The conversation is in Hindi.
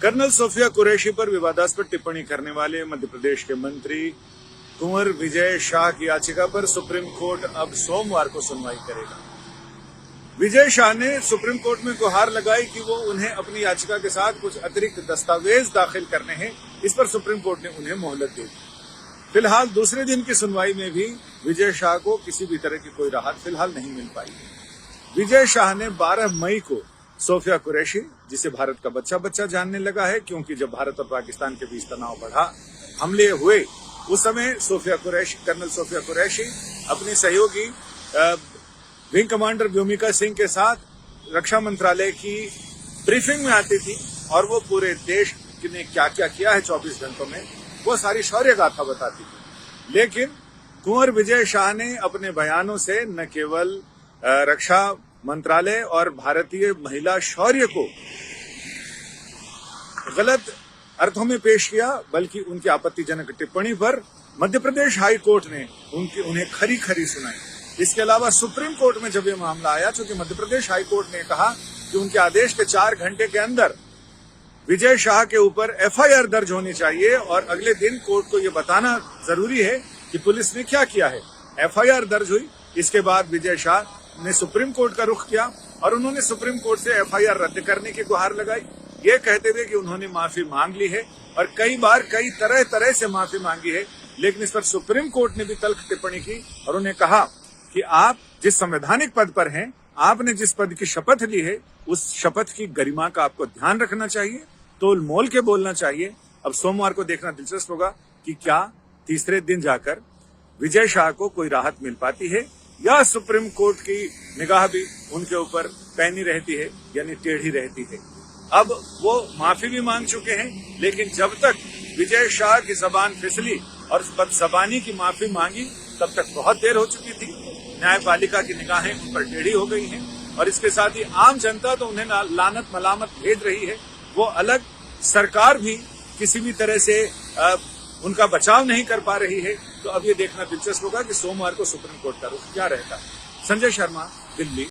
कर्नल सोफिया कुरैशी पर विवादास्पद टिप्पणी करने वाले मध्य प्रदेश के मंत्री कुंवर विजय शाह की याचिका पर सुप्रीम कोर्ट अब सोमवार को सुनवाई करेगा। विजय शाह ने सुप्रीम कोर्ट में गुहार लगाई कि वो उन्हें अपनी याचिका के साथ कुछ अतिरिक्त दस्तावेज दाखिल करने हैं। इस पर सुप्रीम कोर्ट ने उन्हें मोहलत दे दी। फिलहाल दूसरे दिन की सुनवाई में भी विजय शाह को किसी भी तरह की कोई राहत फिलहाल नहीं मिल पाई। विजय शाह ने 12 मई को सोफिया कुरैशी, जिसे भारत का बच्चा बच्चा जानने लगा है क्योंकि जब भारत और पाकिस्तान के बीच तनाव बढ़ा, हमले हुए, उस समय कर्नल सोफिया कुरैशी अपनी सहयोगी विंग कमांडर व्योमिका सिंह के साथ रक्षा मंत्रालय की ब्रीफिंग में आती थी और वो पूरे देश ने क्या क्या किया है 24 घंटों में, वो सारी शौर्य गाथा बताती थी। लेकिन कुंवर विजय शाह ने अपने बयानों से न केवल रक्षा मंत्रालय और भारतीय महिला शौर्य को गलत अर्थों में पेश किया, बल्कि उनकी आपत्तिजनक टिप्पणी पर मध्य प्रदेश हाई कोर्ट ने उन्हें खरी खरी सुनाई। इसके अलावा सुप्रीम कोर्ट में जब यह मामला आया, चूंकि मध्य प्रदेश हाई कोर्ट ने कहा कि उनके आदेश के 4 घंटे के अंदर विजय शाह के ऊपर एफआईआर दर्ज होनी चाहिए और अगले दिन कोर्ट को यह बताना जरूरी है कि पुलिस ने क्या किया है। एफआईआर दर्ज हुई। इसके बाद विजय शाह ने सुप्रीम कोर्ट का रुख किया और उन्होंने सुप्रीम कोर्ट से एफआईआर रद्द करने की गुहार लगाई, ये कहते हुए कि उन्होंने माफी मांग ली है और कई बार कई तरह से माफी मांगी है। लेकिन इस पर सुप्रीम कोर्ट ने भी तल्ख टिप्पणी की और उन्हें कहा कि आप जिस संवैधानिक पद पर हैं, आपने जिस पद की शपथ ली है, उस शपथ की गरिमा का आपको ध्यान रखना चाहिए, तोल मोल के बोलना चाहिए। अब सोमवार को देखना दिलचस्प होगा कि क्या तीसरे दिन जाकर विजय शाह को कोई राहत मिल पाती है या सुप्रीम कोर्ट की निगाह भी उनके ऊपर पैनी रहती है, यानी टेढ़ी रहती है। अब वो माफी भी मांग चुके हैं, लेकिन जब तक विजय शाह की जबान फिसली और बदजबानी की माफी मांगी, तब तक बहुत देर हो चुकी थी। न्यायपालिका की निगाहें उन पर टेढ़ी हो गई हैं और इसके साथ ही आम जनता तो उन्हें लानत मलामत भेज रही है, वो अलग सरकार भी किसी भी तरह से उनका बचाव नहीं कर पा रही है। तो अब ये देखना दिलचस्प होगा कि सोमवार को सुप्रीम कोर्ट का रुख क्या रहता है। संजय शर्मा, दिल्ली।